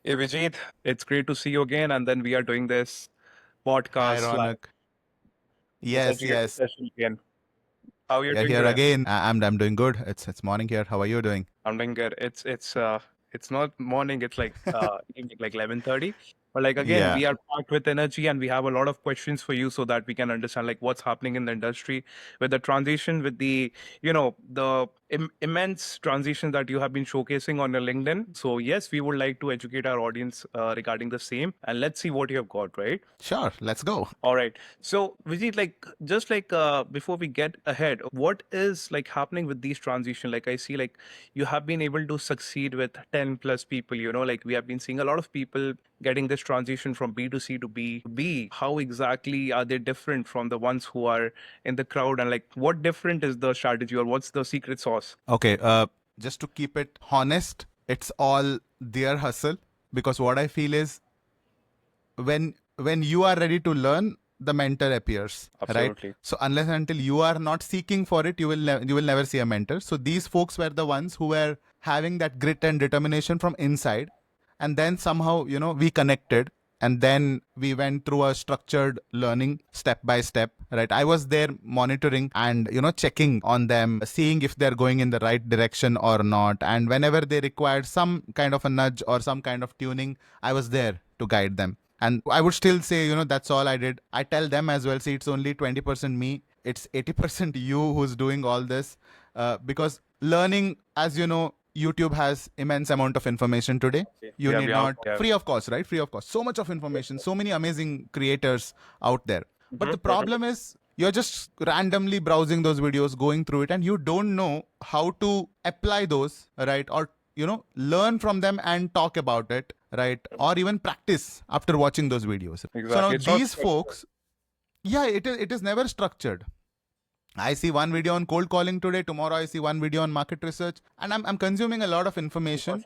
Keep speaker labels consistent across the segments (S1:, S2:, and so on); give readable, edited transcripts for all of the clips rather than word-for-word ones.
S1: Hey Vijeth, it's great to see you again. And then we are doing this
S2: Hi,
S1: podcast live,
S2: Raunak.
S1: this
S2: Yes,
S1: educational
S2: yes.
S1: session again. How are you
S2: We are
S1: doing
S2: here
S1: today?
S2: again. I'm doing good. It's morning here. How are you doing?
S1: I'm doing good. It's not morning. It's like evening, like 11:30. But like again,
S2: Yeah.
S1: we are packed with energy, and we have a lot of questions for you so that we can understand like what's happening in the industry with the transition, with the the immense transition that you have been showcasing on your LinkedIn. So yes, we would like to educate our audience regarding the same, and let's see what you have got, right?
S2: Sure. Let's go.
S1: All right. So, Vijay, like just like before we get ahead, what is like happening with these transition? Like I see, like you have been able to succeed with 10 plus people. Like we have been seeing a lot of people getting this transition from B to C to B. How exactly are they different from the ones who are in the crowd? And like, what different is the strategy, or what's the secret sauce?
S2: Okay. Just to keep it honest, it's all their hustle because what I feel is when you are ready to learn, the mentor appears, right?
S1: Absolutely.
S2: So unless and until you are not seeking for it, you will never see a mentor. So these folks were the ones who were having that grit and determination from inside, and then somehow we connected, and then we went through a structured learning step by step, right? I was there monitoring and checking on them, seeing if they're going in the right direction or not, and whenever they required some kind of a nudge or some kind of tuning, I was there to guide them. And I would still say, that's all I did. I tell them as well, see, it's only 20% me, it's 80% you who's doing all this. Because learning, as you know, YouTube has immense amount of information today.
S1: Okay.
S2: You
S1: Yeah,
S2: need
S1: we have.
S2: not,
S1: Yeah.
S2: free of cost, right? Free of cost. So much of information, so many amazing creators out there. But the problem is, you're just randomly browsing those videos, going through it, and you don't know how to apply those, right? Or learn from them and talk about it, right? Or even practice after watching those videos. So now
S1: Exactly. It's not
S2: these
S1: structured.
S2: folks, yeah, it is never structured. I see one video on cold calling today, tomorrow I see one video on market research, and I'm consuming a lot of information.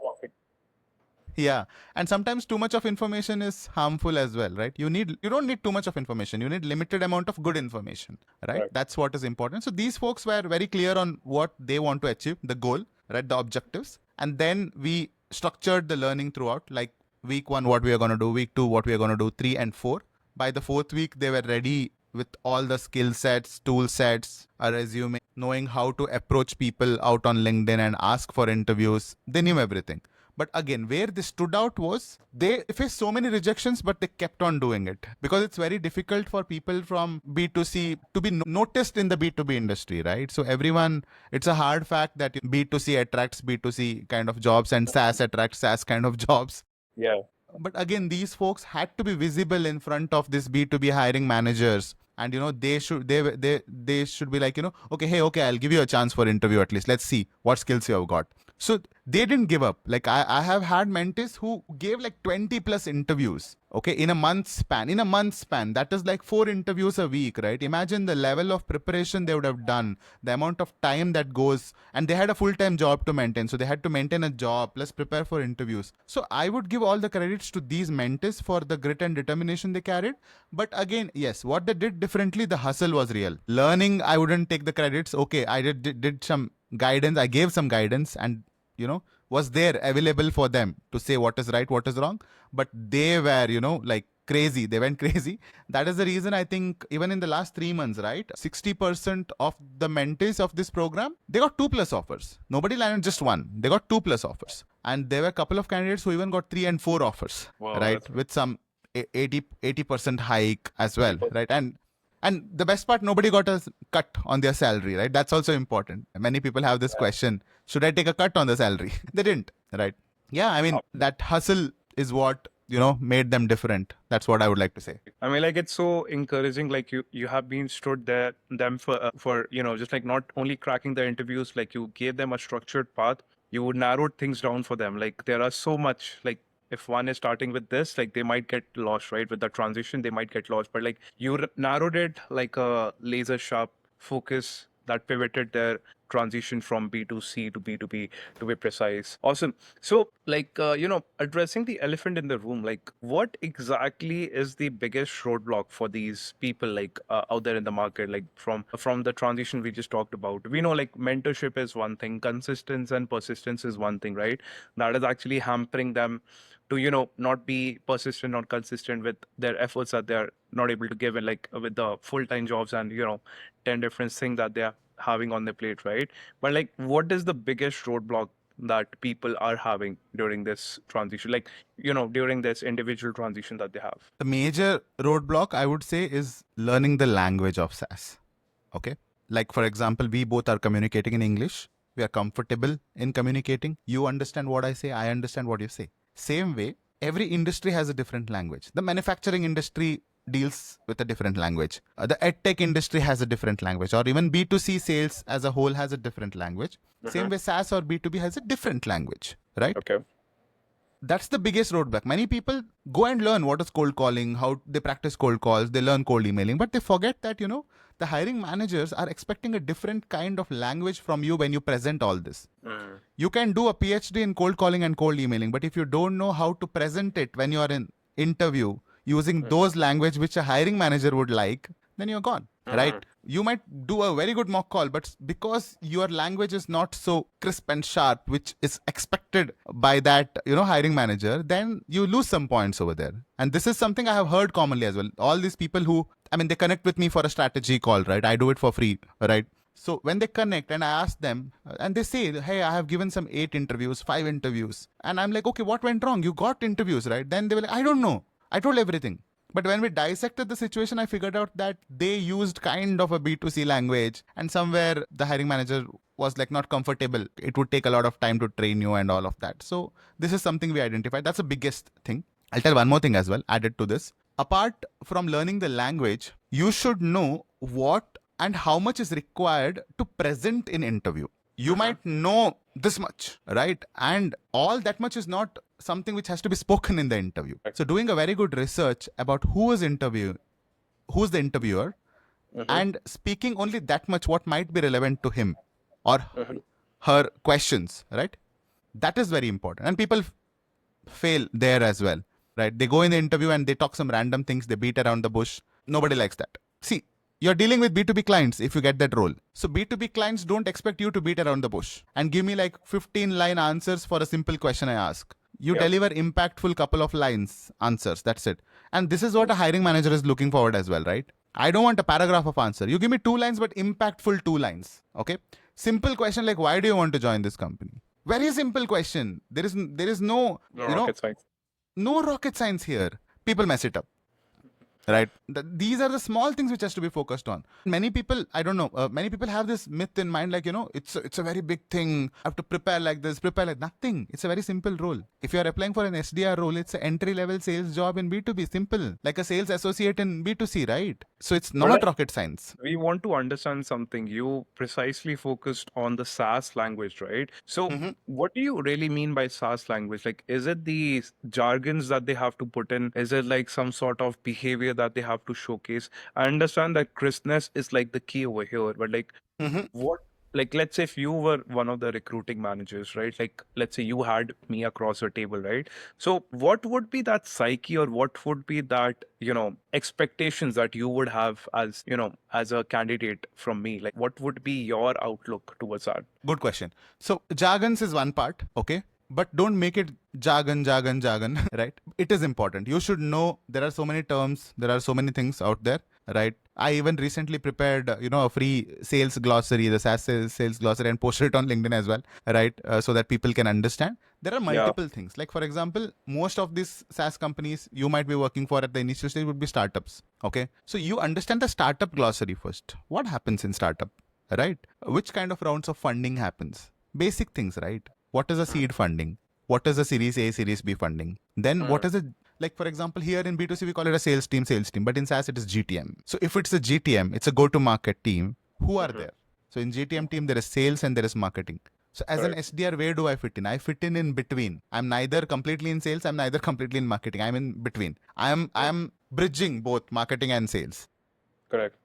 S2: Yeah, and sometimes too much of information is harmful as well, right? You don't need too much of information. You need limited amount of good information, right?
S1: Right.
S2: That's what is important. So these folks were very clear on what they want to achieve, the goal, right? The objectives, and then we structured the learning throughout. Like week 1, what we are going to do, week 2, what we are going to do, 3 and 4. By the 4th week, they were ready with all the skill sets, tool sets, a resume, knowing how to approach people out on LinkedIn and ask for interviews. They knew everything. But again, where they stood out was they faced so many rejections, but they kept on doing it because it's very difficult for people from B2C to be noticed in the B2B industry, right? So everyone, it's a hard fact that B2C attracts B2C kind of jobs and SaaS attracts SaaS kind of jobs.
S1: Yeah.
S2: But again, these folks had to be visible in front of this B2B hiring managers. And they should be like, okay, hey, okay, I'll give you a chance for interview at least. Let's see what skills you have got. So they didn't give up. Like I have had mentees who gave like 20 plus interviews, okay, in a month span. In a month span, that is like 4 interviews a week, right? Imagine the level of preparation they would have done, the amount of time that goes, and they had a full-time job to maintain. So they had to maintain a job plus prepare for interviews. So I would give all the credits to these mentees for the grit and determination they carried. But again, yes, what they did differently, the hustle was real. Learning, I wouldn't take the credits. Okay, I did some guidance. I gave some guidance and was there available for them to say what is right, what is wrong. But they were, like crazy. They went crazy. That is the reason I think even in the last 3 months, right, 60% of the mentees of this program, they got 2 plus offers. Nobody landed just one. They got 2 plus offers. And there were a couple of candidates who even got 3 and 4 offers,
S1: Wow,
S2: right,
S1: that's
S2: with some 80% hike as well,
S1: 80%.
S2: right? And the best part, nobody got a cut on their salary, right? That's also important. Many people have this question, should I take a cut on the salary? They didn't, right? Yeah, I mean, that hustle is what, made them different. That's what I would like to say.
S1: I mean, like it's so encouraging. Like you have been stood there them for just like not only cracking the interviews, like you gave them a structured path. You narrowed things down for them. Like there are so much like if one is starting with this, like they might get lost, right? With the transition, they might get lost. But like you narrowed it like a laser sharp focus that pivoted their transition from B to C to B to B to be precise. Awesome. So, like, addressing the elephant in the room, like, what exactly is the biggest roadblock for these people, like, out there in the market, like, from the transition we just talked about? We know, like, mentorship is one thing, consistency and persistence is one thing, right? That is actually hampering them to not be persistent, not consistent with their efforts that they're not able to give in, like with the full-time jobs and 10 different things that they're having on their plate, right? But like, what is the biggest roadblock that people are having during this transition, like during this individual transition that they have?
S2: The major roadblock, I would say, is learning the language of SaaS. Okay. Like, for example, we both are communicating in English. We are comfortable in communicating. You understand what I say, I understand what you say. Same way, every industry has a different language. The manufacturing industry deals with a different language. The edtech industry has a different language, or even B2C sales as a whole has a different language. Same way, SaaS or B2B has a different language, right?
S1: Okay.
S2: That's the biggest roadblock. Many people go and learn what is cold calling, how they practice cold calls, they learn cold emailing, but they forget that, the hiring managers are expecting a different kind of language from you when you present all this. You can do a PhD in cold calling and cold emailing, but if you don't know how to present it when you are in interview using those language which a hiring manager would like, then you're gone, right? You might do a very good mock call, but because your language is not so crisp and sharp, which is expected by that, hiring manager, then you lose some points over there. And this is something I have heard commonly as well. All these people who, they connect with me for a strategy call, right? I do it for free, right? So when they connect and I ask them and they say, hey, I have given some 8 interviews, 5 interviews. And I'm like, okay, what went wrong? You got interviews, right? Then they were like, I don't know. I told everything. But when we dissected the situation, I figured out that they used kind of a B2C language, and somewhere the hiring manager was like not comfortable. It would take a lot of time to train you and all of that. So this is something we identified. That's the biggest thing. I'll tell one more thing as well, added to this. Apart from learning the language, you should know what and how much is required to present in interview. You might know this much, right? And all that much is not something which has to be spoken in the interview. So doing a very good research about who's the interviewer, and speaking only that much what might be relevant to him or her questions, right? That is very important. And people fail there as well, right? They go in the interview and they talk some random things, they beat around the bush. Nobody likes that. See, you're dealing with B2B clients if you get that role. So B2B clients don't expect you to beat around the bush and give me like 15-line answers for a simple question I ask. You deliver impactful couple of lines, answers, that's it. And this is what a hiring manager is looking forward as well, right? I don't want a paragraph of answer. You give me 2 lines, but impactful 2 lines, okay? Simple question like, why do you want to join this company? Very simple question. There is no
S1: rocket science.
S2: No rocket science here. People mess it up. Right. These are the small things which has to be focused on. Many people, I don't know, many people have this myth in mind, like, it's a very big thing. I have to prepare like this, prepare like nothing. It's a very simple role. If you are applying for an SDR role, it's an entry-level sales job in B2B, simple. Like a sales associate in B2C, right? So it's not rocket science.
S1: We want to understand something. You precisely focused on the SaaS language, right? So what do you really mean by SaaS language? Like, is it the jargons that they have to put in? Is it like some sort of behavior that they have to showcase? I understand that crispness is like the key over here, but like what, like, let's say if you were one of the recruiting managers, right? Like, let's say you had me across your table, right? So what would be that psyche, or what would be that, expectations that you would have as, as a candidate from me? Like, what would be your outlook towards that?
S2: Good question. So jargons is one part, okay? But don't make it jargon, right? It is important. You should know there are so many terms, there are so many things out there, right? I even recently prepared, a free sales glossary, the SaaS sales glossary, and posted it on LinkedIn as well, right? So that people can understand. There are multiple things. Like, for example, most of these SaaS companies you might be working for at the initial stage would be startups, okay? So you understand the startup glossary first. What happens in startup, right? Which kind of rounds of funding happens? Basic things, right? What is a seed funding? What is a Series A, Series B funding? Then what is it? Like, for example, here in B2C, we call it a sales team. But in SaaS, it is GTM. So if it's a GTM, it's a go-to-market team. Who are there? So in GTM team, there is sales and there is marketing. So as an SDR, where do I fit in? I fit in between. I'm neither completely in sales. I'm neither completely in marketing. I'm in between. I'm bridging both marketing and sales.
S1: Correct.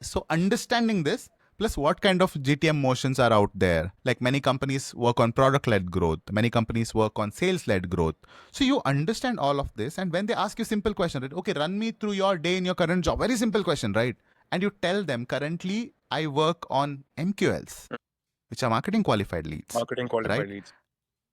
S2: So understanding this, plus what kind of GTM motions are out there. Like, many companies work on product-led growth. Many companies work on sales-led growth. So you understand all of this. And when they ask you simple question, right? Okay, run me through your day in your current job. Very simple question, right? And you tell them, currently, I work on MQLs, which are marketing qualified leads.
S1: Marketing qualified leads.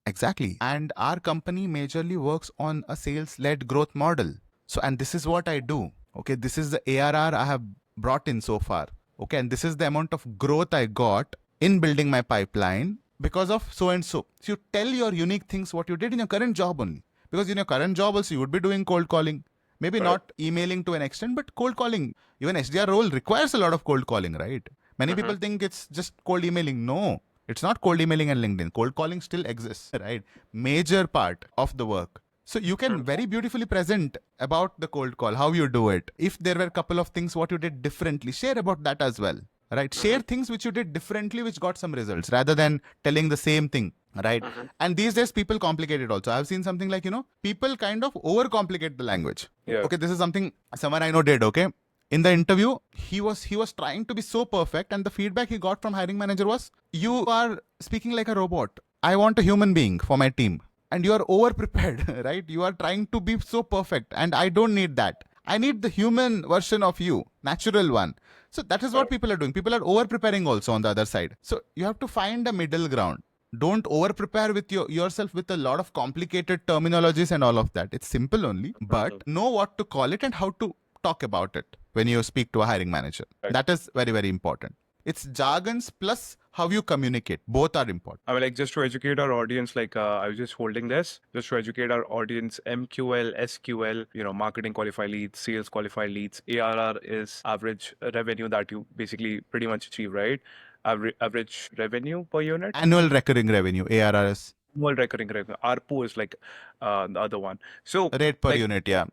S2: Exactly. And our company majorly works on a sales-led growth model. So, and this is what I do. Okay, this is the ARR I have brought in so far. Okay, and this is the amount of growth I got in building my pipeline because of so and so. So you tell your unique things what you did in your current job only. Because in your current job also you would be doing cold calling. Maybe
S1: Right.
S2: not emailing to an extent, but cold calling. Even SDR role requires a lot of cold calling, right? Many people think it's just cold emailing. No, it's not cold emailing and LinkedIn. Cold calling still exists, right? Major part of the work. So you can very beautifully present about the cold call, how you do it. If there were a couple of things what you did differently, share about that as well. Right? Share things which you did differently which got some results rather than telling the same thing. Right? And these days people complicate it also. I've seen something like, people kind of overcomplicate the language.
S1: Yeah.
S2: Okay, this is something someone I know did, okay? In the interview, he was trying to be so perfect, and the feedback he got from hiring manager was, you are speaking like a robot. I want a human being for my team. And you are over prepared, right? You are trying to be so perfect, and I don't need that. I need the human version of you, natural one. So that is what people are doing. People are over preparing also on the other side. So you have to find a middle ground. Don't over prepare with yourself with a lot of complicated terminologies and all of that. It's simple only, but know what to call it and how to talk about it when you speak to a hiring manager.
S1: Right.
S2: That is very, very important. It's jargons plus how you communicate. Both are important.
S1: I mean, like, just to educate our audience, like, I was just holding this, just to educate our audience, MQL, SQL, marketing qualified leads, sales qualified leads, ARR is average revenue that you basically pretty much achieve, right? Average revenue per unit.
S2: Annual recurring revenue, ARRs.
S1: Annual recurring revenue. ARPU is like the other one. So,
S2: Rate per
S1: like,
S2: unit, yeah.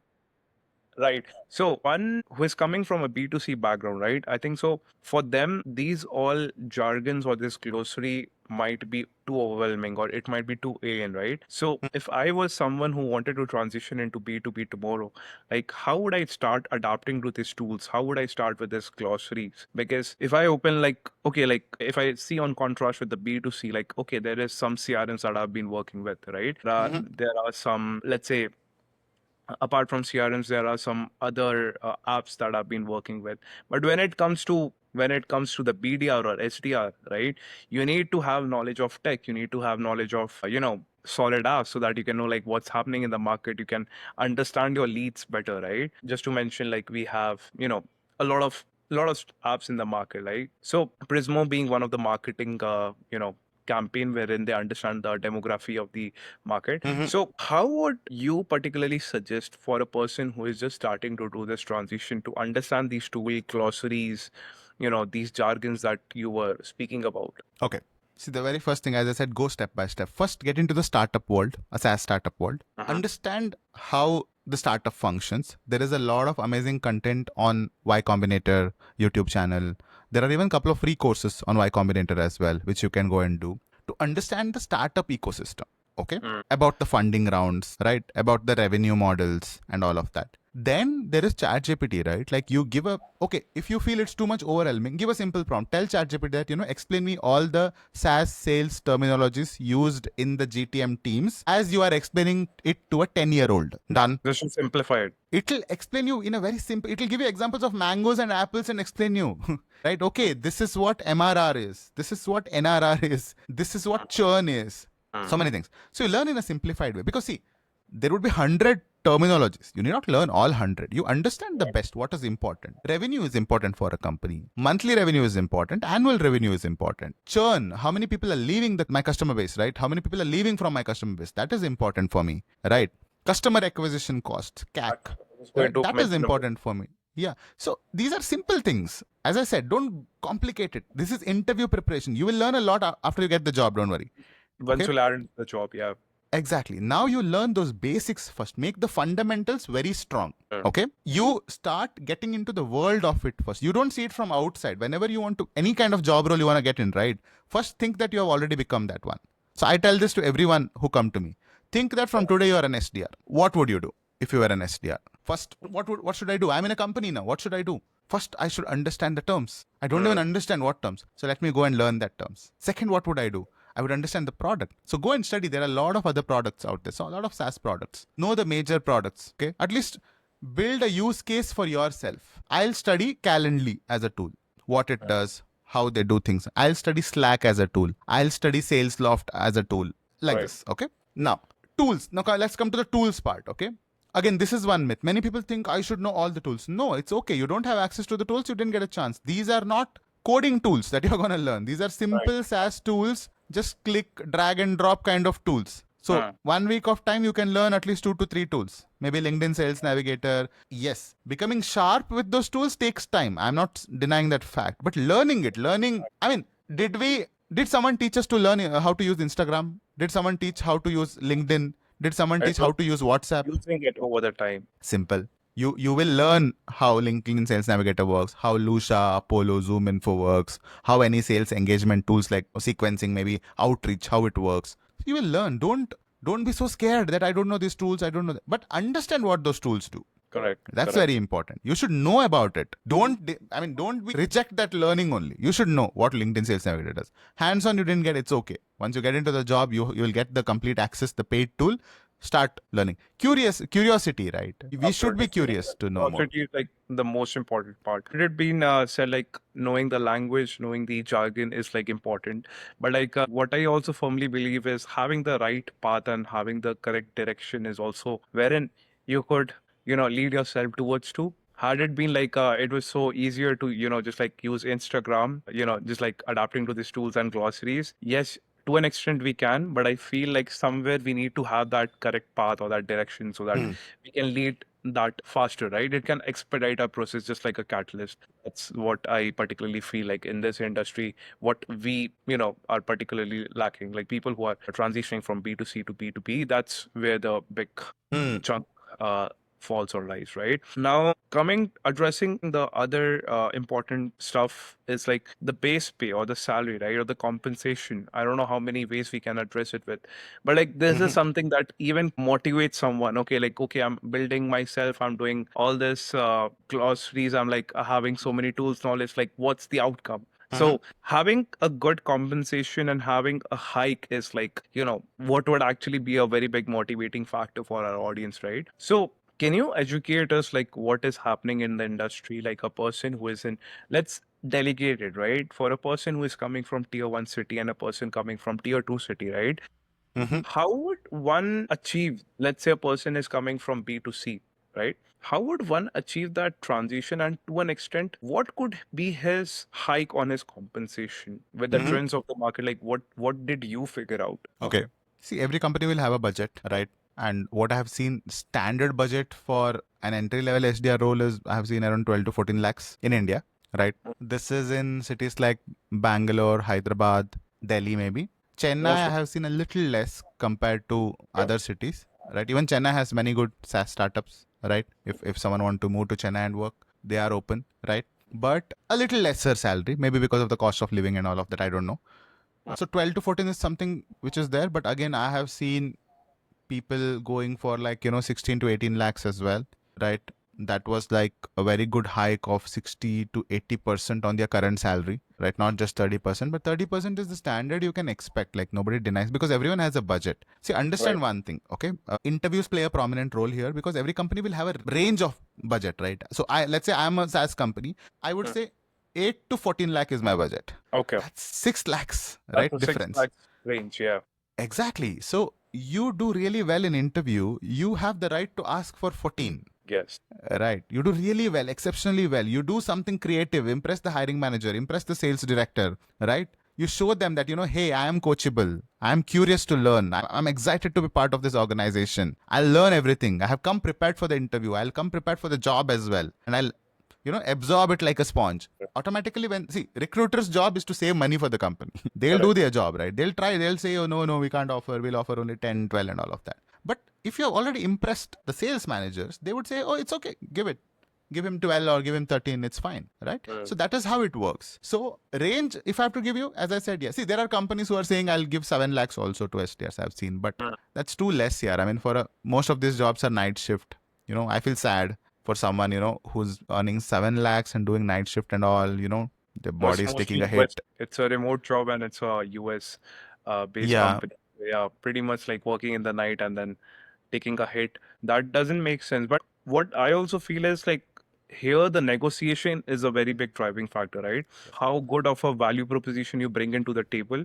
S1: right. So one who is coming from a B2C background, right? I think so for them, these all jargons or this glossary might be too overwhelming or it might be too alien, right? So if I was someone who wanted to transition into B2B tomorrow, like how would I start adapting to these tools? How would I start with this glossaries? Because if I open like, okay, like if I see on contrast with the B2C, like, okay, there is some CRMs that I've been working with, right? There are some, let's say, apart from CRMs, there are some other apps that I've been working with. But when it comes to the BDR or SDR, right? You need to have knowledge of tech. You need to have knowledge of solid apps so that you can know like what's happening in the market. You can understand your leads better, right? Just to mention, like we have a lot of apps in the market, right? So Prismo being one of the marketing campaign wherein they understand the demography of the market. So how would you particularly suggest for a person who is just starting to do this transition to understand these tool glossaries, these jargons that you were speaking about?
S2: Okay. See, the very first thing, as I said, go step by step. First, get into the startup world, a SaaS startup world. Understand how the startup functions. There is a lot of amazing content on Y Combinator YouTube channel. There are even a couple of free courses on Y Combinator as well, which you can go and do to understand the startup ecosystem. Okay, about the funding rounds, right? About the revenue models and all of that. Then there is ChatGPT, right? Like you give if you feel it's too much overwhelming, give a simple prompt. Tell ChatGPT that, explain me all the SaaS sales terminologies used in the GTM teams as you are explaining it to a 10-year-old. Done.
S1: Just to simplify it.
S2: It'll explain you in a very simple, it'll give you examples of mangoes and apples and explain you, right? Okay, this is what MRR is. This is what NRR is. This is what churn is. So many things. So you learn in a simplified way because see, there would be 100 terminologies. You need not learn all 100. You understand the best, what is important. Revenue is important for a company. Monthly revenue is important. Annual revenue is important. Churn, how many people are leaving my customer base, right? How many people are leaving from my customer base? That is important for me, right? Customer acquisition cost, CAC. Right? That is important for me. Yeah. So these are simple things. As I said, don't complicate it. This is interview preparation. You will learn a lot after you get the job. Don't worry.
S1: Once you land the job, yeah.
S2: Exactly. Now you learn those basics first. Make the fundamentals very strong. Okay. You start getting into the world of it first. You don't see it from outside. Whenever you want to, any kind of job role you want to get in, right? First think that you have already become that one. So I tell this to everyone who come to me. Think that from today you are an SDR. What would you do if you were an SDR? First, what should I do? I'm in a company now. What should I do? First, I should understand the terms. I don't even understand what terms. So let me go and learn that terms. Second, what would I do? I would understand the product. So go and study. There are a lot of other products out there. So a lot of SaaS products. Know the major products. Okay. At least build a use case for yourself. I'll study Calendly as a tool. What it does, how they do things. I'll study Slack as a tool. I'll study Salesloft as a tool. like
S1: Right.
S2: this. Okay. Now, tools. Now, let's come to the tools part. Okay. Again, this is one myth. Many people think I should know all the tools. No, it's okay. You don't have access to the tools, you didn't get a chance. These are not coding tools that you're going to learn. These are
S1: Right.
S2: simple SaaS tools, just click, drag, and drop kind of tools. So, 1 week of time, you can learn at least 2 to 3 tools. Maybe LinkedIn Sales Navigator. Yes, becoming sharp with those tools takes time. I'm not denying that fact. But learning, I mean, did someone teach us to learn how to use Instagram? Did someone teach how to use LinkedIn? Did someone
S1: It
S2: teach
S1: was
S2: how to use WhatsApp?
S1: using it over the time.
S2: Simple. You will learn how LinkedIn Sales Navigator works, how Lucia, Apollo, Zoom Info works, how any sales engagement tools like sequencing, maybe outreach, how it works. You will learn. Don't be so scared that I don't know these tools, I don't know that. But understand what those tools do.
S1: Correct.
S2: That's
S1: Correct.
S2: very important. You should know about it. Don't reject that learning only. You should know what LinkedIn Sales Navigator does. Hands on, you didn't get, it's okay. Once you get into the job, you will get the complete access, the paid tool. Start learning. Curiosity, right? We should be curious to know more.
S1: Curiosity is like the most important part. It had been said like knowing the language, knowing the jargon is like important. But like what I also firmly believe is having the right path and having the correct direction is also wherein you could, lead yourself towards to. Had it been like it was so easier to, just like use Instagram, just like adapting to these tools and glossaries. Yes, to an extent we can, but I feel like somewhere we need to have that correct path or that direction so that we can lead that faster, right? It can expedite our process just like a catalyst. That's what I particularly feel like in this industry, what we, are particularly lacking. Like people who are transitioning from B2C to B2B, that's where the big chunk falls or lies, right? Now, addressing the other important stuff is like the base pay or the salary, right? Or the compensation. I don't know how many ways we can address it with, but like this is something that even motivates someone. Okay, like, okay, I'm building myself, I'm doing all this glossaries, I'm like having so many tools, knowledge, like, what's the outcome? So having a good compensation and having a hike is like, what would actually be a very big motivating factor for our audience, right? So can you educate us like what is happening in the industry? Like a person who is in, let's delegate it, right? For a person who is coming from tier one city and a person coming from tier two city, right? How would one achieve, let's say a person is coming from B to C, right? How would one achieve that transition? And to an extent, what could be his hike on his compensation with the trends of the market? Like what did you figure out?
S2: Okay. See, every company will have a budget, right? And what I have seen, standard budget for an entry level SDR role is I have seen around 12 to 14 lakhs in India, right? This is in cities like Bangalore, Hyderabad, Delhi, maybe. Chennai, I have seen a little less compared to other cities, right? Even Chennai has many good SaaS startups, right? If someone want to move to Chennai and work, they are open, right? But a little lesser salary, maybe because of the cost of living and all of that. I don't know. So 12 to 14 is something which is there, but again, I have seen people going for like 16 to 18 lakhs as well, right? That was like a very good hike of 60 to 80% on their current salary, right? Not just 30%, but 30% is the standard you can expect. Like nobody denies because everyone has a budget. See, understand one thing, okay? Interviews play a prominent role here because every company will have a range of budget, right? So let's say I'm a SaaS company, I would say 8 to 14 lakh is my budget.
S1: Okay.
S2: That's 6 lakhs, right?
S1: That's a
S2: Difference.
S1: 6 lakhs range, yeah.
S2: Exactly. So you do really well in interview, you have the right to ask for 14.
S1: Yes.
S2: Right. You do really well, exceptionally well. You do something creative, impress the hiring manager, impress the sales director, right? You show them that, hey, I am coachable. I am curious to learn. I'm excited to be part of this organization. I'll learn everything. I have come prepared for the interview. I'll come prepared for the job as well. And I'll absorb it like a sponge. Automatically, recruiter's job is to save money for the company. They'll do their job, right? They'll say, oh, no, we can't offer. We'll offer only 10, 12 and all of that. But if you have already impressed the sales managers, they would say, oh, it's okay. Give it. Give him 12 or give him 13. It's fine, right? So that is how it works. So range, if I have to give you, as I said, yeah. See, there are companies who are saying I'll give 7 lakhs also to SDRs I've seen, but that's too less here. I mean, most of these jobs are night shift. I feel sad for someone, who's earning 7 lakhs and doing night shift and all, the body is taking a hit.
S1: It's a remote job and it's a US based company. Yeah, pretty much like working in the night and then taking a hit. That doesn't make sense. But what I also feel is like here the negotiation is a very big driving factor, right? How good of a value proposition you bring into the table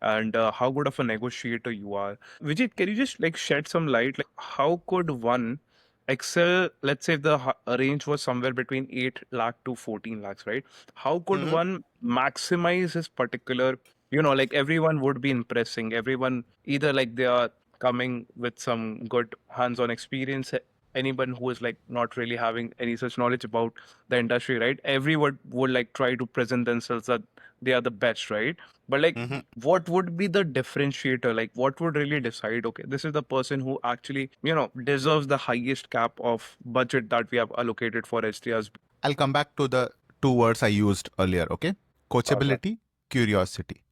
S1: and how good of a negotiator you are. Vijit, can you just like shed some light? Like, how could one excel? Let's say if the range was somewhere between 8 lakh to 14 lakhs, right? How could
S2: Mhm.
S1: one maximize his particular, you know, like everyone would be impressing, everyone either like they are coming with some good hands-on experience, anyone who is like not really having any such knowledge about the industry, right? Everyone would like try to present themselves that they are the best, right? But like,
S2: Mhm.
S1: what would be the differentiator? Like, what would really decide, okay, this is the person who actually, you know, deserves the highest cap of budget that we have allocated for HDRs?
S2: I'll come back to the two words I used earlier, okay?
S1: Okay.
S2: Coachability, curiosity.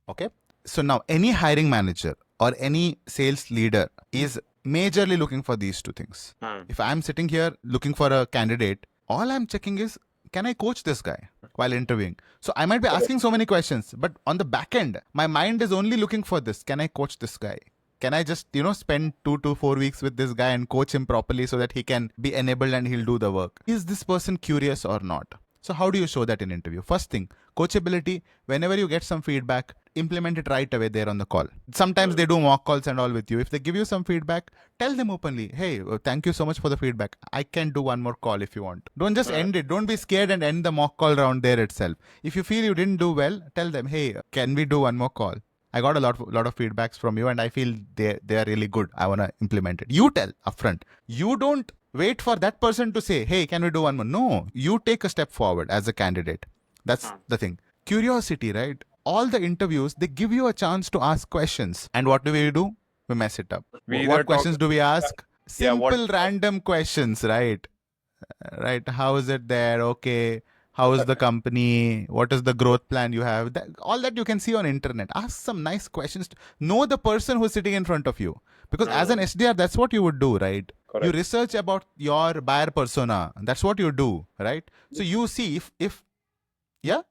S2: Okay. So now any hiring manager or any sales leader is majorly looking for these two things. If I'm sitting here looking for a candidate, all I'm checking is, can I coach this guy while interviewing? So I might be asking so many questions, but on the back end, my mind is only looking for this. Can I coach this guy? Can I just, spend 2 to 4 weeks with this guy and coach him properly so that he can be enabled and he'll do the work? Is this person curious or not? So how do you show that in interview? First thing, coachability, whenever you get some feedback, implement it right away there on the call. Sometimes they do mock calls and all with you. If they give you some feedback, tell them openly, hey, thank you so much for the feedback. I can do one more call if you want. Don't just end it. Don't be scared and end the mock call round there itself. If you feel you didn't do well, tell them, hey, can we do one more call? I got a lot of feedbacks from you and I feel they are really good. I want to implement it. You tell upfront. You don't wait for that person to say, hey, can we do one more? No, you take a step forward as a candidate. That's the thing. Curiosity, right? All the interviews, they give you a chance to ask questions. And what do? We mess it up.
S1: We either
S2: What
S1: talk,
S2: questions do we ask?
S1: yeah, what,
S2: Simple random questions, right? Right. How is it there? Okay. How is the company? What is the growth plan you have? All that you can see on internet. Ask some nice questions. Know the person who's sitting in front of you. Because as an SDR, that's what you would do, right? You
S1: correct.
S2: research about your buyer persona. That's what you do, right? So you see if yeah,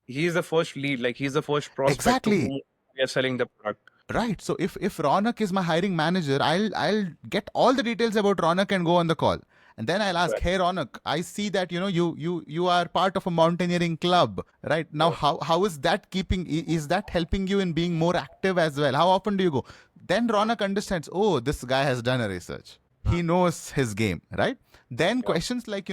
S1: He's the first lead, like he's the first prospect to
S2: exactly.
S1: whom we are selling the product.
S2: Right. So if Raunak is my hiring manager, I'll get all the details about Raunak and go on the call. And then I'll ask,
S1: Correct.
S2: hey Raunak, I see that you are part of a mountaineering club, right? Now how is that is that helping you in being more active as well? How often do you go? Then Raunak understands, oh, this guy has done a research. He knows his game, right? Then
S1: Yeah.
S2: questions like,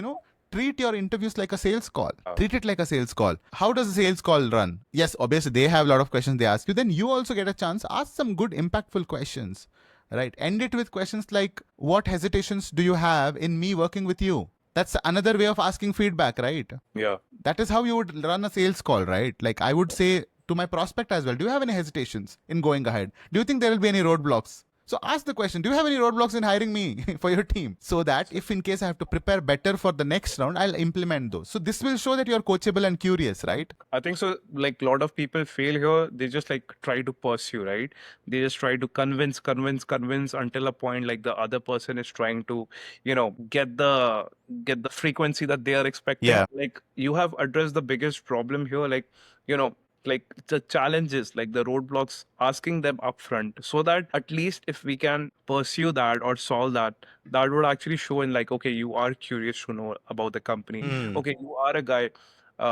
S2: treat your interviews like a sales call. Treat it like a sales call. How does a sales call run? Yes, obviously they have a lot of questions they ask you. Then you also get a chance. Ask some good, impactful questions. Right. End it with questions like, what hesitations do you have in me working with you? That's another way of asking feedback, right?
S1: Yeah.
S2: That is how you would run a sales call, right? Like I would say to my prospect as well, do you have any hesitations in going ahead? Do you think there will be any roadblocks? So ask the question, do you have any roadblocks in hiring me for your team? So that if in case I have to prepare better for the next round, I'll implement those. So this will show that you're coachable and curious, right?
S1: I think so. Like a lot of people fail here. They just like try to pursue, right? They just try to convince until a point like the other person is trying to, you know, get the frequency that they are expecting.
S2: Yeah.
S1: Like you have addressed the biggest problem here. Like, you know, like the challenges, like the roadblocks, asking them upfront so that at least if we can pursue that or solve that, that would actually show in like, okay, you are curious to know about the company. Okay, you are a guy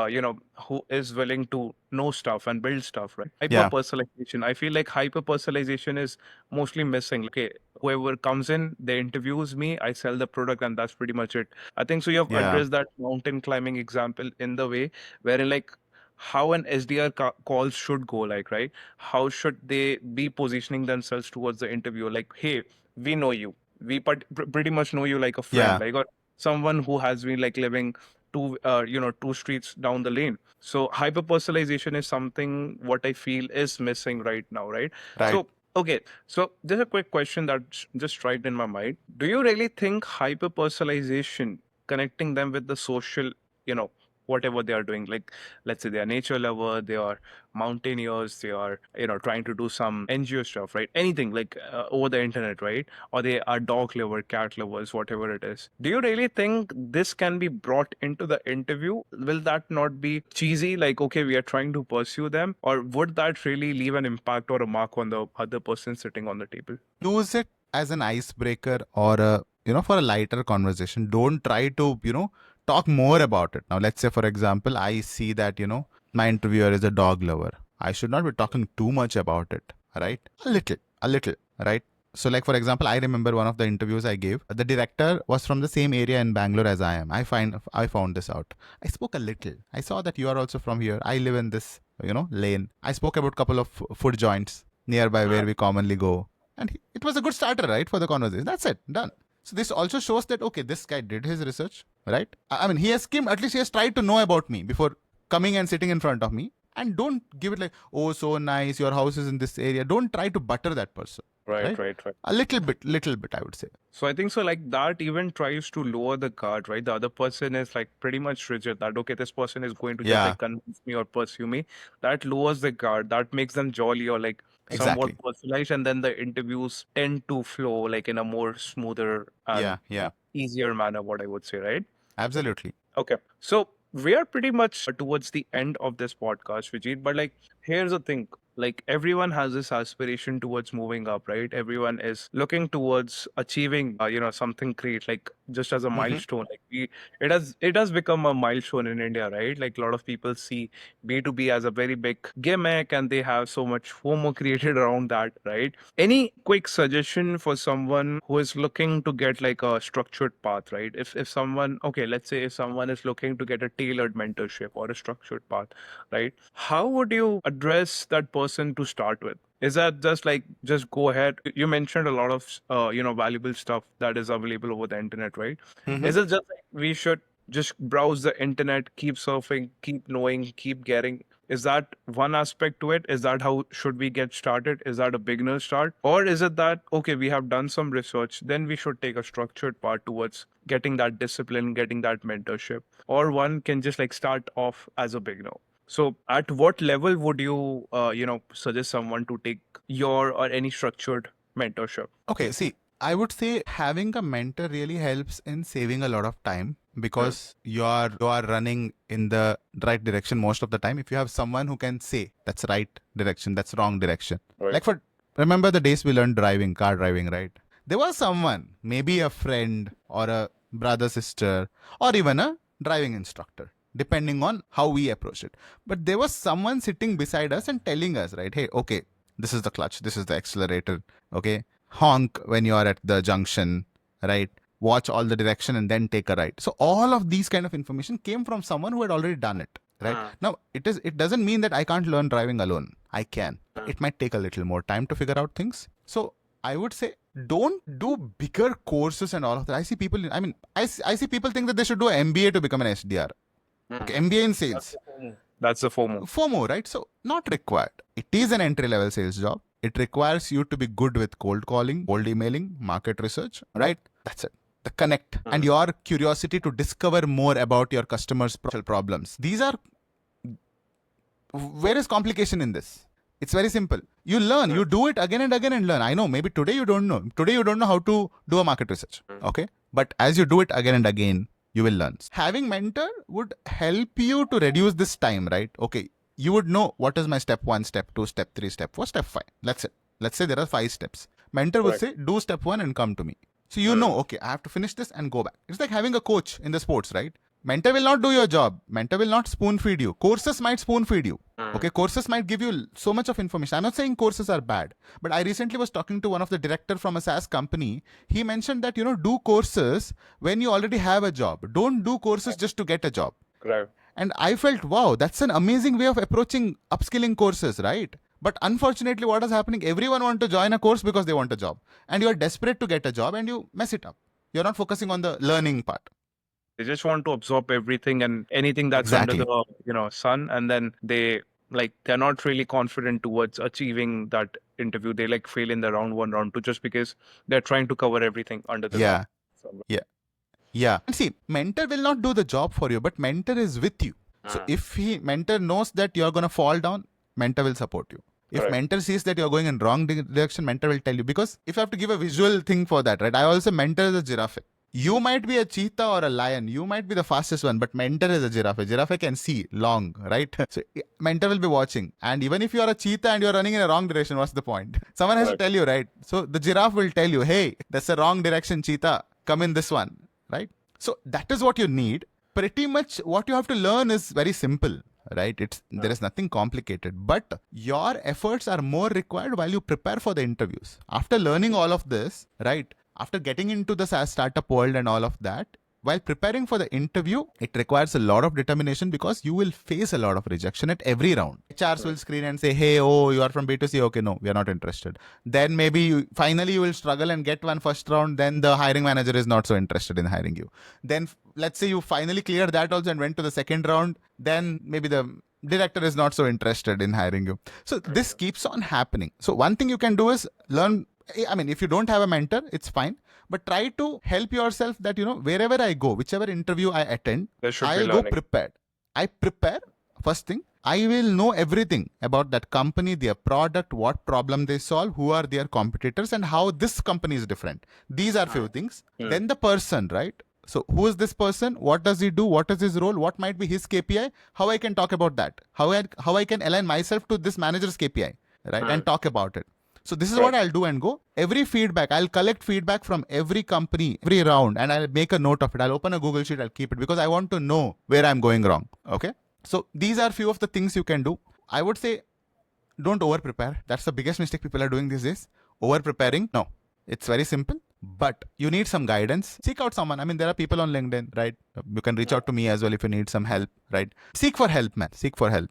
S1: you know, who is willing to know stuff and build stuff, right? Hyper
S2: Yeah.
S1: personalization. I feel like hyper personalization is mostly missing. Okay, whoever comes in, they interviews me, I sell the product, and that's pretty much it. I think so. You have
S2: Yeah.
S1: addressed that mountain climbing example in the way wherein like how an SDR calls should go, like, right? How should they be positioning themselves towards the interviewer? Like, hey, we know you. We pretty much know you like a friend,
S2: Yeah.
S1: like, or someone who has been like living two streets down the lane. So hyper personalization is something what I feel is missing right now, right?
S2: Right.
S1: So okay, so there's a quick question that just striked in my mind. Do you really think hyper personalization, connecting them with the social, you know, whatever they are doing, like let's say they are nature lover, they are mountaineers, they are, you know, trying to do some NGO stuff, right? Anything like over the internet, right? Or they are dog lover, cat lovers, whatever it is. Do you really think this can be brought into the interview? Will that not be cheesy? Like, okay, we are trying to pursue them, or would that really leave an impact or a mark on the other person sitting on the table?
S2: Use it as an icebreaker or for a lighter conversation. Don't try to, talk more about it. Now, let's say, for example, I see that, my interviewer is a dog lover. I should not be talking too much about it, right? A little, right? So, like for example, I remember one of the interviews I gave. The director was from the same area in Bangalore as I am. I found this out. I spoke a little. I saw that you are also from here. I live in this, lane. I spoke about a couple of food joints nearby where we commonly go, and it was a good starter, right, for the conversation. That's it, done. So this also shows that okay, this guy did his research, right? I mean, he has skimmed. At least he has tried to know about me before coming and sitting in front of me. And don't give it like, oh, so nice, your house is in this area. Don't try to butter that person.
S1: Right.
S2: A little bit, I would say.
S1: So I think so like that even tries to lower the guard, right? The other person is like pretty much rigid that okay, this person is going to just
S2: Yeah,
S1: like convince me or pursue me. That lowers the guard. That makes them jolly or like somewhat
S2: exactly.
S1: personalized, and then the interviews tend to flow like in a more smoother and
S2: Yeah,
S1: easier manner, what I would say, right?
S2: absolutely.
S1: Okay. So we are pretty much towards the end of this podcast, Vijit. But like, here's the thing. Like everyone has this aspiration towards moving up, right? Everyone is looking towards achieving, something great, like just as a
S2: Mm-hmm.
S1: milestone. Like it has become a milestone in India, right? Like a lot of people see B2B as a very big gimmick, and they have so much FOMO created around that, right? Any quick suggestion for someone who is looking to get like a structured path, right? If someone, okay, let's say if someone is looking to get a tailored mentorship or a structured path, right? How would you address that person to start with? Is that just like just go ahead? You mentioned a lot of valuable stuff that is available over the internet, right?
S2: Mm-hmm.
S1: Is it just like we should just browse the internet, keep surfing, keep knowing, keep getting? Is that one aspect to it? Is that how should we get started? Is that a beginner start? Or is it that, okay, we have done some research, then we should take a structured part towards getting that discipline, getting that mentorship? Or one can just like start off as a beginner? So at what level would you, suggest someone to take your or any structured mentorship?
S2: Okay, see, I would say having a mentor really helps in saving a lot of time because you are running in the right direction most of the time. If you have someone who can say that's right direction, that's wrong direction.
S1: Right.
S2: Like remember the days we learned car driving, right? There was someone, maybe a friend or a brother, sister, or even a driving instructor, depending on how we approach it. But there was someone sitting beside us and telling us, right, hey, okay, this is the clutch, this is the accelerator, okay? Honk when you are at the junction, right? Watch all the direction and then take a right. So all of these kind of information came from someone who had already done it, right? Now it doesn't mean that I can't learn driving alone. I can. It might take a little more time to figure out things. So I would say don't do bigger courses and all of that. I see people. I see people think that they should do an MBA to become an SDR. Okay, MBA in sales.
S1: That's the FOMO.
S2: FOMO, right? So not required. It is an entry level sales job. It requires you to be good with cold calling, cold emailing, market research, right? That's it. The connect and your curiosity to discover more about your customers' problems. These are, where is complication in this? It's very simple. You learn, you do it again and again and learn. I know maybe today you don't know. Today you don't know how to do a market research. Okay. But as you do it again and again, you will learn. Having mentor would help you to reduce this time, right? Okay. You would know what is my step 1, step 2, step 3, step 4, step 5. That's it. Let's say there are 5 steps. Mentor would say, do step 1 and come to me. So you know, okay, I have to finish this and go back. It's like having a coach in the sports, right? Mentor will not do your job. Mentor will not spoon feed you. Courses might spoon feed you. Okay, courses might give you so much of information. I'm not saying courses are bad, but I recently was talking to one of the director from a SaaS company. He mentioned that, do courses when you already have a job. Don't do courses just to get a job.
S1: Right.
S2: And I felt, wow, that's an amazing way of approaching upskilling courses, right? But unfortunately, what is happening? Everyone wants to join a course because they want a job. And you are desperate to get a job and you mess it up. You're not focusing on the learning part.
S1: They just want to absorb everything and anything that's
S2: Exactly.
S1: under the sun, and then they're not really confident towards achieving that interview. They like fail in the round 1, round 2, just because they're trying to cover everything under the
S2: Yeah.
S1: sun.
S2: Yeah. And see, mentor will not do the job for you, but mentor is with you. So if mentor knows that you're going to fall down, mentor will support you. If
S1: Correct.
S2: mentor sees that you're going in wrong direction, mentor will tell you. Because if I have to give a visual thing for that, right? I also mentor is a giraffe. You might be a cheetah or a lion. You might be the fastest one, but mentor is a giraffe. Giraffe can see long, right? So mentor will be watching. And even if you are a cheetah and you're running in a wrong direction, what's the point? Someone has to tell you, right? So the giraffe will tell you, hey, that's a wrong direction, cheetah. Come in this one, right? So that is what you need. Pretty much what you have to learn is very simple, right? There is nothing complicated, but your efforts are more required while you prepare for the interviews. After learning all of this, right, after getting into the SaaS startup world and all of that, while preparing for the interview, it requires a lot of determination because you will face a lot of rejection at every round. HRs will screen and say, hey, oh, you are from B2C. Okay, no, we are not interested. Then maybe finally you will struggle and get one first round. Then the hiring manager is not so interested in hiring you. Then let's say you finally cleared that also and went to the second round. Then maybe the director is not so interested in hiring you. So this keeps on happening. So one thing you can do is learn. I mean, if you don't have a mentor, it's fine. But try to help yourself that, wherever I go, whichever interview I attend, I'll go prepared. I prepare. First thing, I will know everything about that company, their product, what problem they solve, who are their competitors, and how this company is different. These are few things. Then the person, right? So who is this person? What does he do? What is his role? What might be his KPI? How I can talk about that? How I can align myself to this manager's KPI, right? And talk about it. So this is what I'll do and go. Every feedback, I'll collect feedback from every company, every round, and I'll make a note of it. I'll open a Google Sheet, I'll keep it because I want to know where I'm going wrong. Okay. So these are few of the things you can do. I would say don't over prepare. That's the biggest mistake people are doing these days. Over preparing. No, it's very simple, but you need some guidance. Seek out someone. I mean, there are people on LinkedIn, right? You can reach out to me as well if you need some help, right? Seek for help, man. Seek for help.